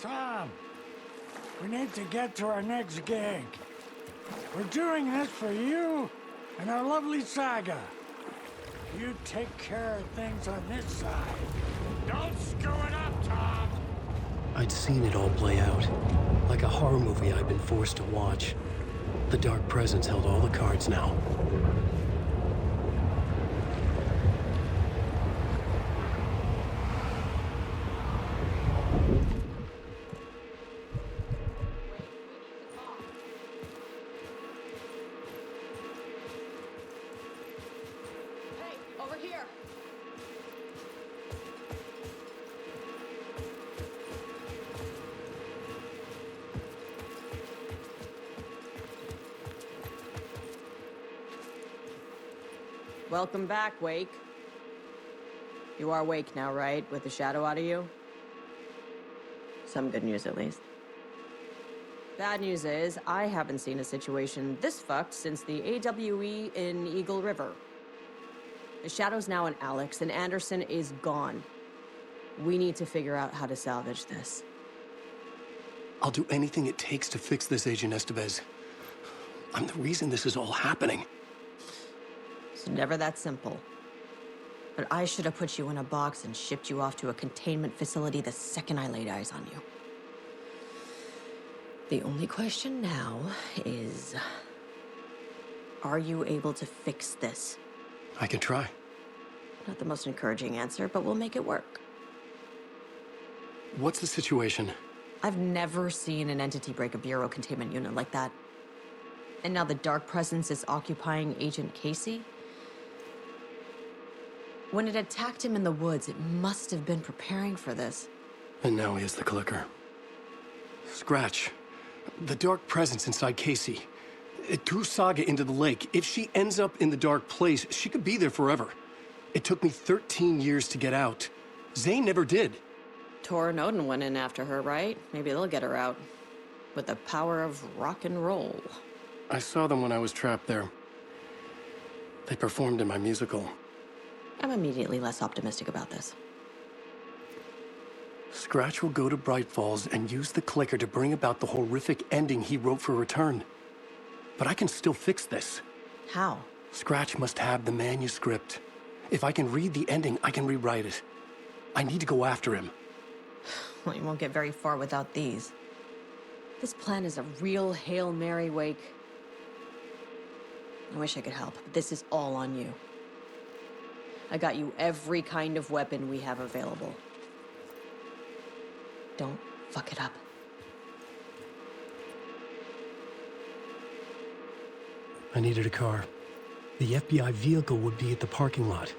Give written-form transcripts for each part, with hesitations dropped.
Tom, we need to get to our next gig. We're doing this for you and our lovely saga. You take care of things on this side. Don't screw it up, Tom! I'd seen it all play out, like a horror movie I'd been forced to watch. The Dark Presence held all the cards now. Welcome back, Wake. You are awake now, right? With the shadow out of you? Some good news, at least. Bad news is, I haven't seen a situation this fucked since the AWE in Eagle River. The shadow's now in Alex, and Anderson is gone. We need to figure out how to salvage this. I'll do anything it takes to fix this, Agent Estevez. I'm the reason this is all happening. It's never that simple. But I should have put you in a box and shipped you off to a containment facility the second I laid eyes on you. The only question now is... are you able to fix this? I can try. Not the most encouraging answer, but we'll make it work. What's the situation? I've never seen an entity break a Bureau containment unit like that. And now the Dark Presence is occupying Agent Casey? When it attacked him in the woods, it must have been preparing for this. And now he has the clicker. Scratch. The Dark Presence inside Casey. It threw Saga into the lake. If she ends up in the dark place, she could be there forever. It took me 13 years to get out. Zane never did. Tor and Odin went in after her, right? Maybe they'll get her out. With the power of rock and roll. I saw them when I was trapped there. They performed in my musical. I'm immediately less optimistic about this. Scratch will go to Bright Falls and use the clicker to bring about the horrific ending he wrote for Return. But I can still fix this. How? Scratch must have the manuscript. If I can read the ending, I can rewrite it. I need to go after him. Well, you won't get very far without these. This plan is a real Hail Mary, Wake. I wish I could help, but this is all on you. I got you every kind of weapon we have available. Don't fuck it up. I needed a car. The FBI vehicle would be at the parking lot.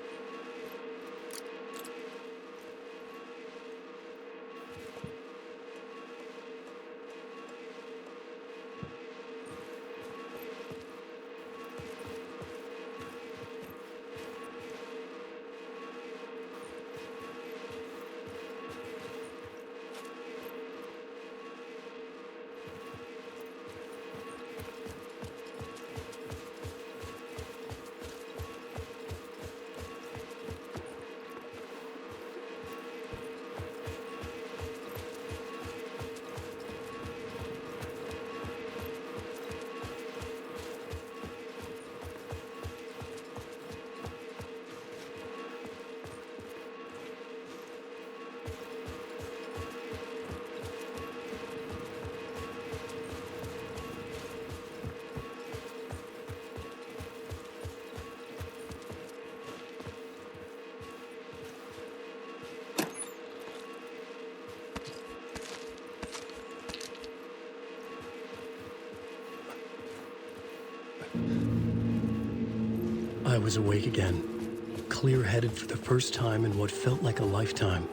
I was awake again, clear-headed for the first time in what felt like a lifetime.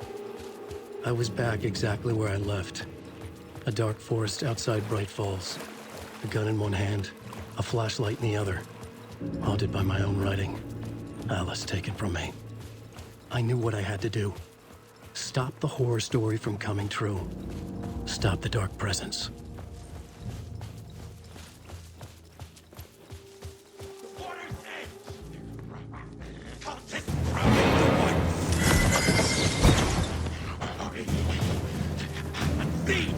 I was back exactly where I left. A dark forest outside Bright Falls. A gun in one hand, a flashlight in the other. Haunted by my own writing. Alice taken from me. I knew what I had to do. Stop the horror story from coming true. Stop the Dark Presence. These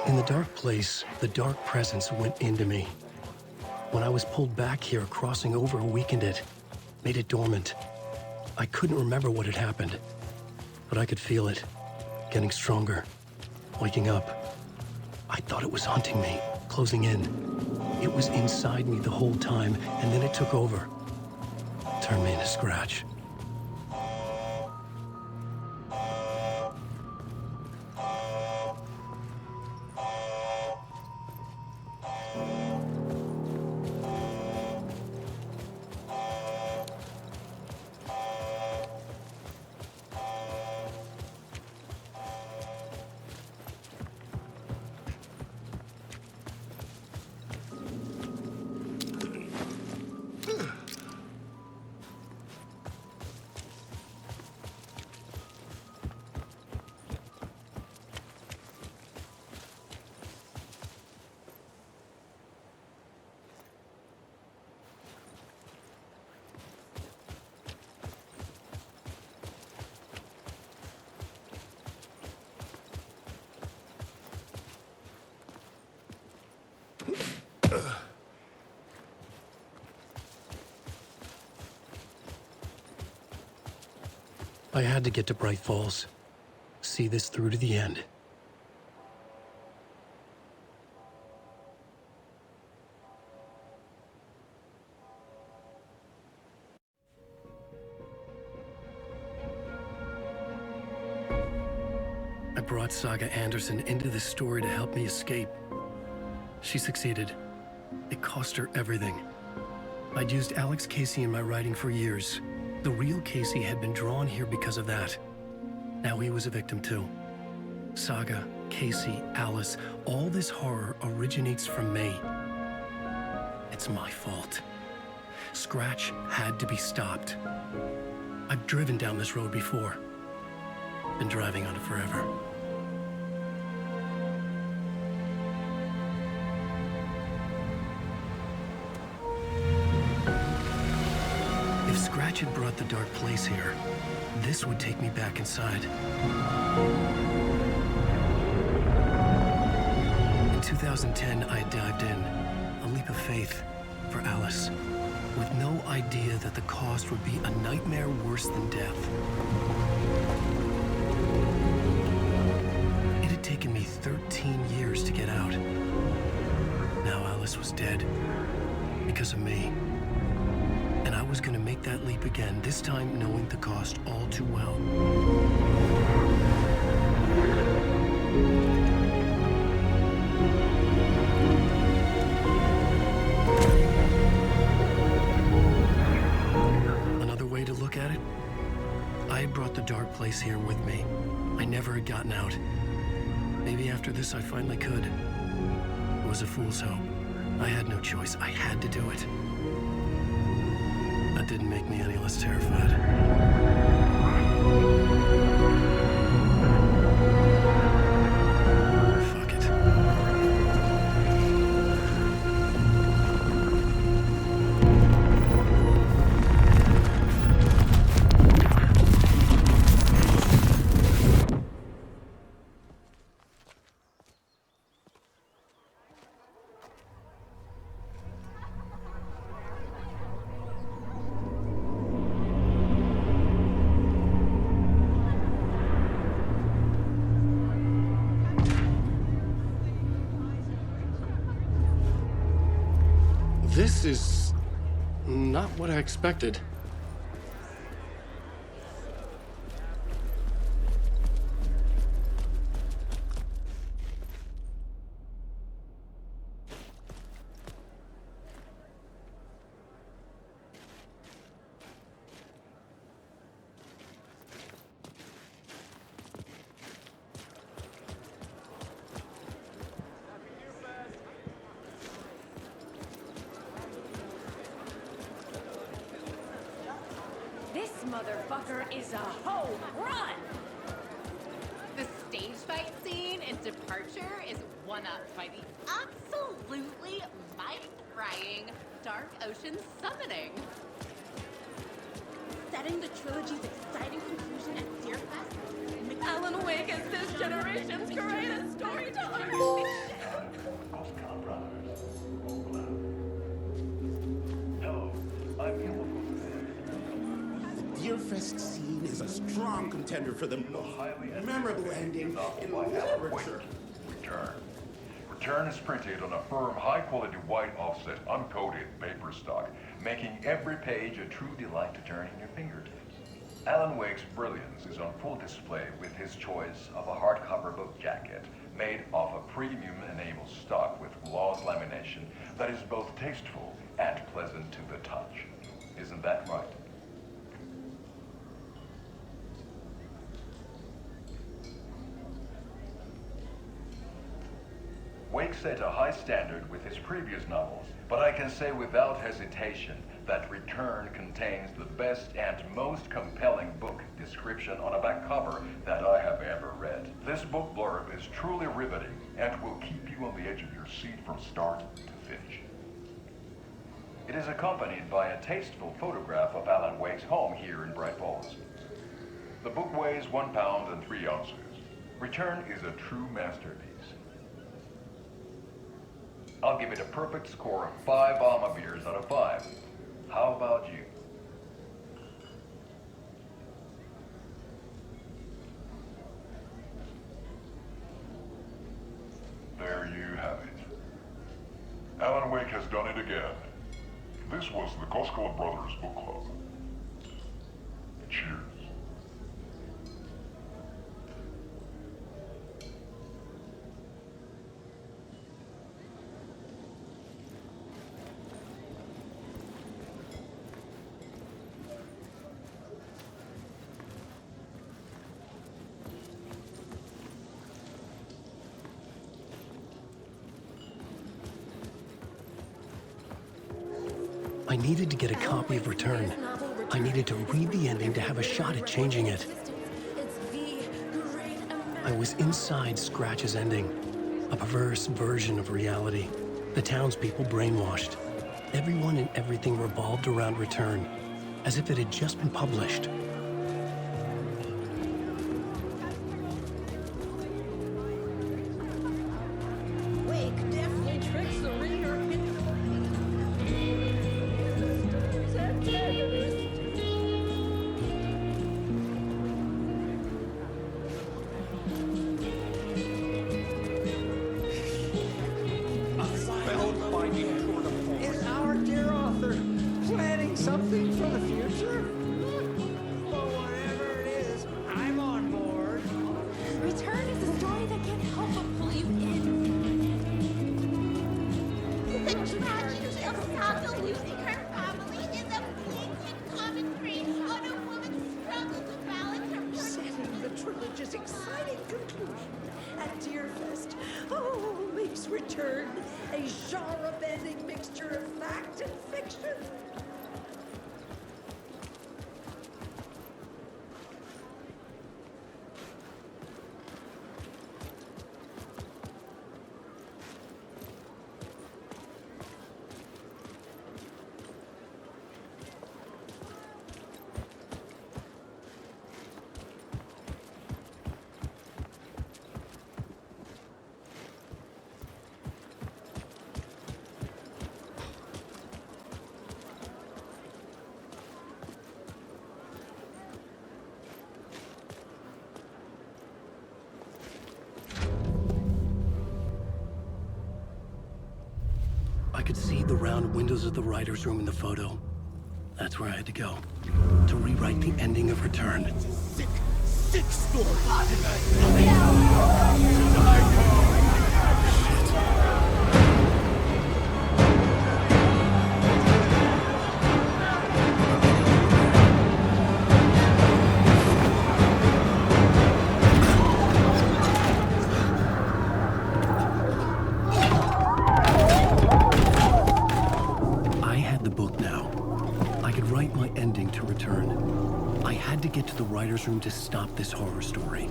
In the dark place, the dark presence went into me. When I was pulled back here, crossing over weakened it, made it dormant. I couldn't remember what had happened, but I could feel it, getting stronger, waking up. I thought it was hunting me, closing in. It was inside me the whole time, and then it took over. Turned me into Scratch. I had to get to Bright Falls. See this through to the end. I brought Saga Anderson into this story to help me escape. She succeeded. It cost her everything. I'd used Alex Casey in my writing for years. The real Casey had been drawn here because of that. Now he was a victim too. Saga, Casey, Alice, all this horror originates from me. It's my fault. Scratch had to be stopped. I've driven down this road before. Been driving on it forever. If Scratch had brought the dark place here, this would take me back inside. In 2010, I dived in, a leap of faith for Alice, with no idea that the cost would be a nightmare worse than death. It had taken me 13 years to get out. Now Alice was dead. Because of me. And I was gonna make that leap again, this time knowing the cost all too well. Another way to look at it, I had brought the dark place here with me. I never had gotten out. Maybe after this I finally could. It was a fool's hope. I had no choice. I had to do it. That didn't make me any less terrified. Fuck it. This is not what I expected. This motherfucker is a home run! The stage fight scene in Departure is one-upped by the absolutely mind-frying Dark Ocean summoning. Setting the trilogy's exciting conclusion at Deerfest, Alan Wake is this generation's greatest storyteller! Hello, I'm Yellow. Deerfest scene is a strong contender for the most memorable ending in literature. Return is printed on a firm, high-quality white offset, uncoated paper stock, making every page a true delight to turn in your fingertips. Alan Wake's brilliance is on full display with his choice of a hardcover book jacket made of a premium enamel stock with gloss lamination that is both tasteful and pleasant to the touch. Isn't that right? Wake set a high standard with his previous novels, but I can say without hesitation that Return contains the best and most compelling book description on a back cover that I have ever read. This book blurb is truly riveting and will keep you on the edge of your seat from start to finish. It is accompanied by a tasteful photograph of Alan Wake's home here in Bright Falls. The book weighs 1 pound and 3 ounces. Return is a true masterpiece. I'll give it a perfect score of 5 Alma beers out of 5. How about you? There you have it. Alan Wake has done it again. This was the Koskela Brothers Book Club. Cheers. I needed to get a copy of Return. I needed to read the ending to have a shot at changing it. I was inside Scratch's ending, a perverse version of reality. The townspeople brainwashed. Everyone and everything revolved around Return, as if it had just been published. Wake definitely tricks the reader. Felt Osaka losing her family is a blatant commentary on a woman's struggle to balance her Setting the trilogy's exciting conclusion at Deerfest, makes return a genre-bending mixture of fact and fiction. I could see the round windows of the writer's room in the photo. That's where I had to go. To rewrite the ending of Return. Sick story. I had the book now. I could write my ending to Return. I had to get to the writer's room to stop this horror story.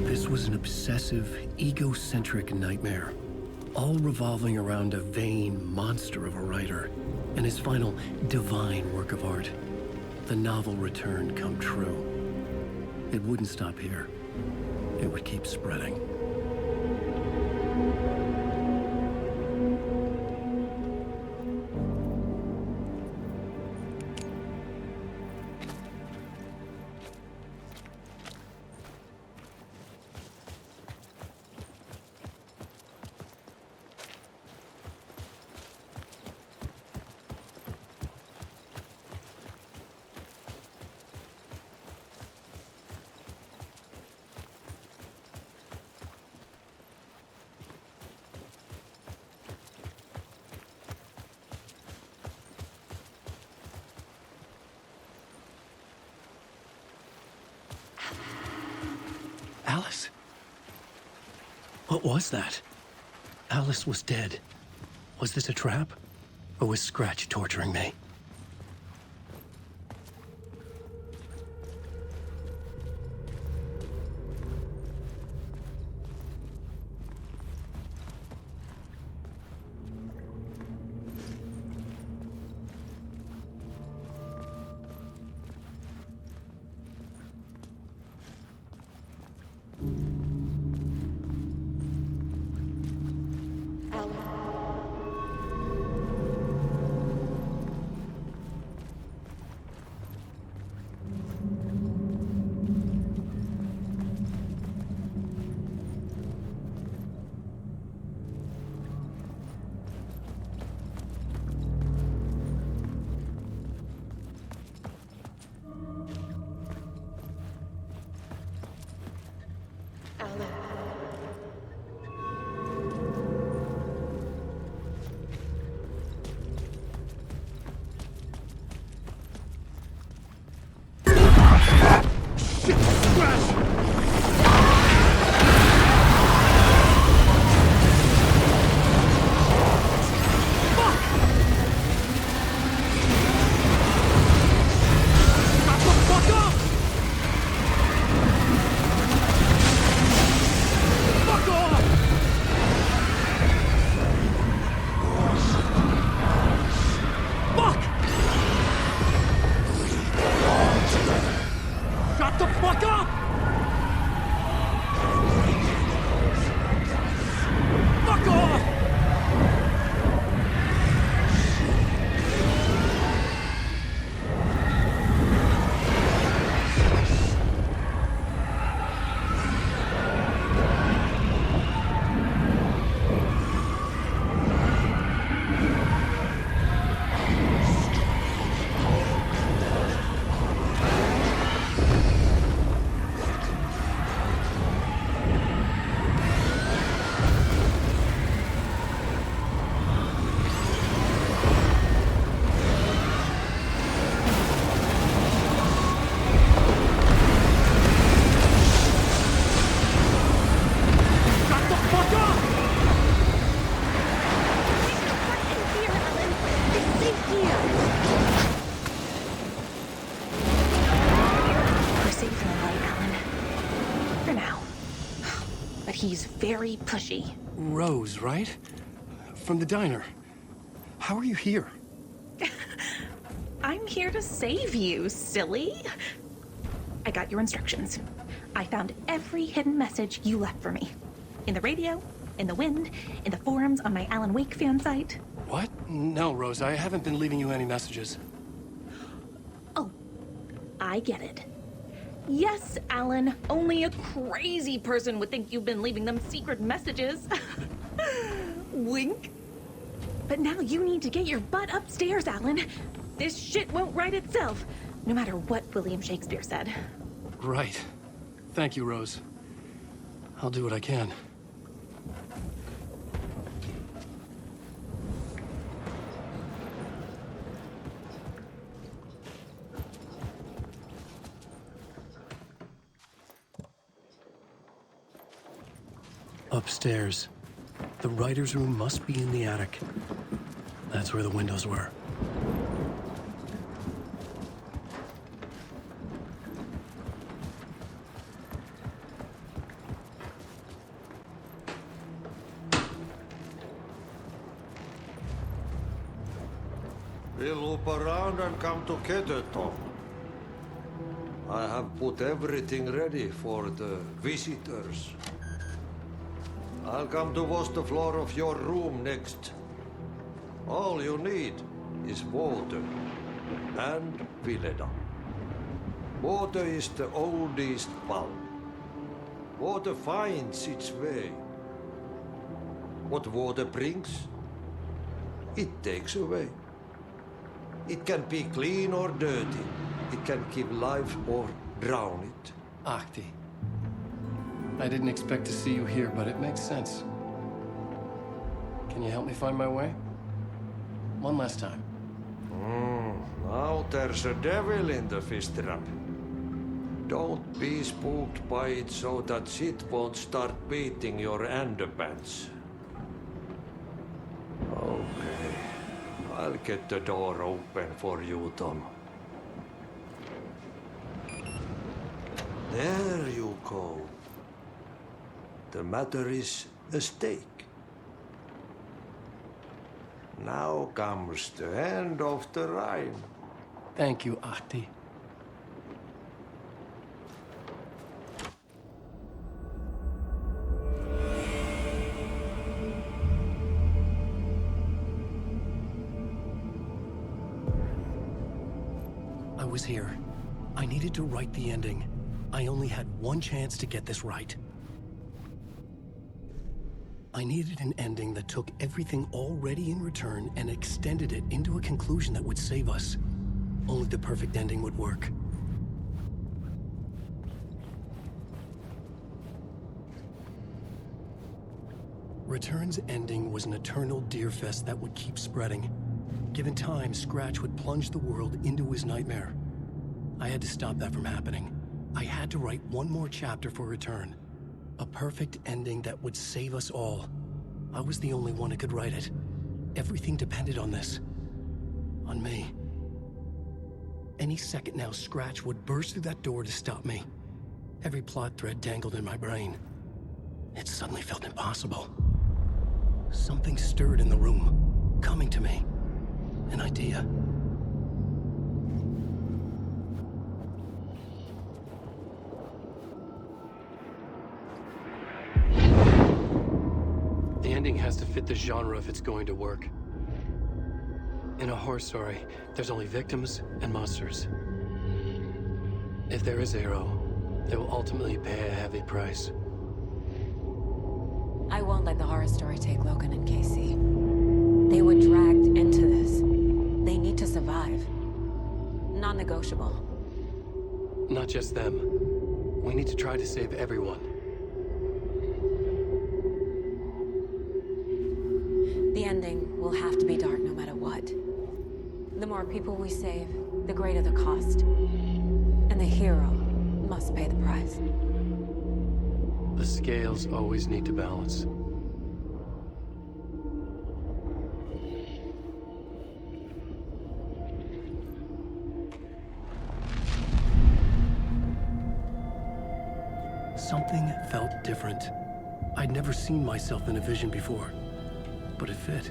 This was an obsessive, egocentric nightmare, all revolving around a vain monster of a writer and his final divine work of art, the novel Return come true. It wouldn't stop here. It would keep spreading. Alice? What was that? Alice was dead. Was this a trap? Or was Scratch torturing me? he's very pushy. Rose, right? From the diner. How are you here? I'm here to save you, silly. I got your instructions. I found every hidden message you left for me. In the radio, in the wind, in the forums on my Alan Wake fan site. What? No, Rose, I haven't been leaving you any messages. Oh, I get it. Yes, Alan, only a crazy person would think you've been leaving them secret messages. Wink. But now you need to get your butt upstairs, Alan. This shit won't right itself, no matter what William Shakespeare said. Right. Thank you, Rose. I'll do what I can. Upstairs. The writer's room must be in the attic. That's where the windows were. We'll loop around and come together, Tom. I have put everything ready for the visitors. I'll come to wash the floor of your room next. All you need is water and Vileda. Water is the oldest bulb. Water finds its way. What water brings, it takes away. It can be clean or dirty. It can give life or drown it. Ahti. I didn't expect to see you here, but it makes sense. Can you help me find my way? One last time. Now there's a devil in the fish trap. Don't be spooked by it so that shit won't start beating your underpants. Okay. I'll get the door open for you, Tom. There you go. The matter is a stake. Now comes the end of the rhyme. Thank you, Ahti. I was here. I needed to write the ending. I only had one chance to get this right. I needed an ending that took everything already in return and extended it into a conclusion that would save us. Only the perfect ending would work. Return's ending was an eternal deerfest that would keep spreading. Given time, Scratch would plunge the world into his nightmare. I had to stop that from happening. I had to write one more chapter for Return. A perfect ending that would save us all. I was the only one who could write it. Everything depended on this. On me. Any second now, Scratch would burst through that door to stop me. Every plot thread dangled in my brain. It suddenly felt impossible. Something stirred in the room, coming to me. An idea. The ending has to fit the genre if it's going to work. In a horror story, there's only victims and monsters. If there is a hero, they will ultimately pay a heavy price. I won't let the horror story take Logan and Casey. They were dragged into this. They need to survive. Non-negotiable. Not just them. We need to try to save everyone. The ending will have to be dark no matter what. The more people we save, the greater the cost. And the hero must pay the price. The scales always need to balance. Something felt different. I'd never seen myself in a vision before, but it fit.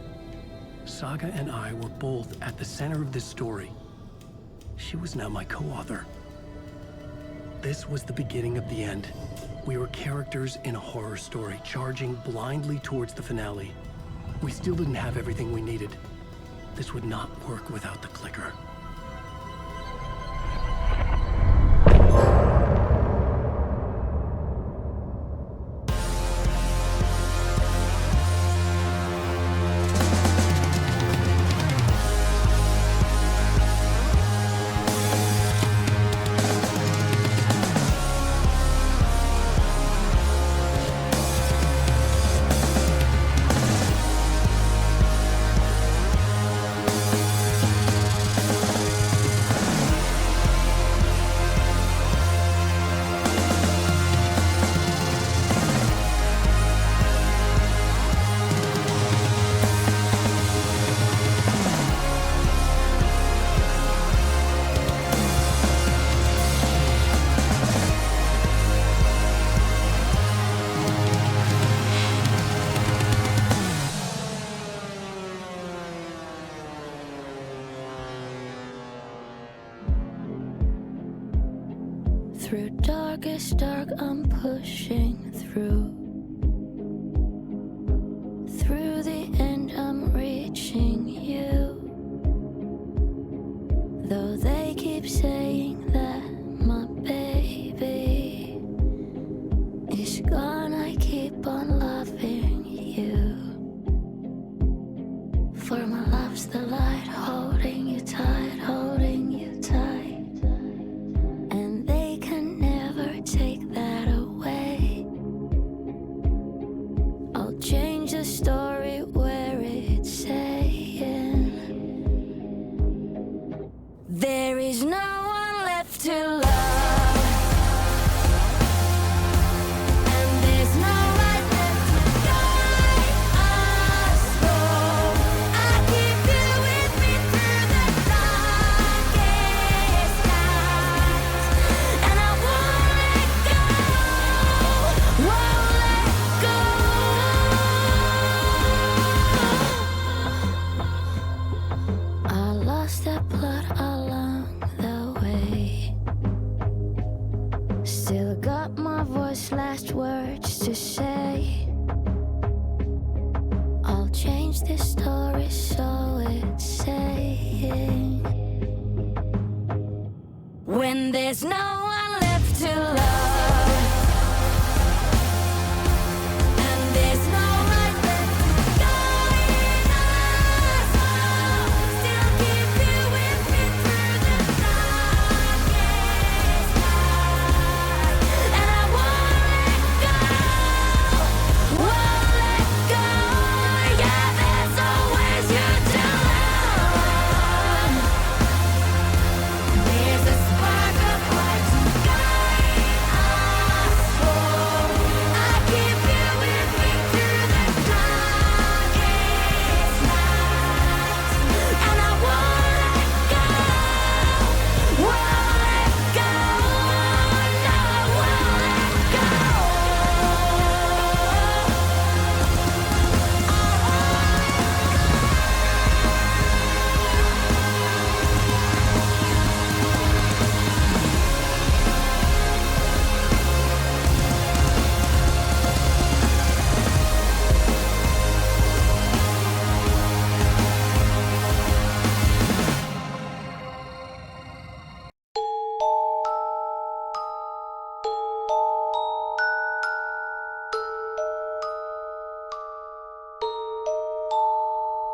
Saga and I were both at the center of this story. She was now my co-author. This was the beginning of the end. We were characters in a horror story, charging blindly towards the finale. We still didn't have everything we needed. This would not work without the clicker. Through darkest dark, I'm pushing through. Through the end, I'm reaching you. Though they keep saying that my baby is gone, I keep on loving you. For my love's the light, holding you tight, holding you tight. Take that away. I'll change the story where it's saying there is no one left to love. Last words to say. I'll change this story so it's saying when there's no one left to love.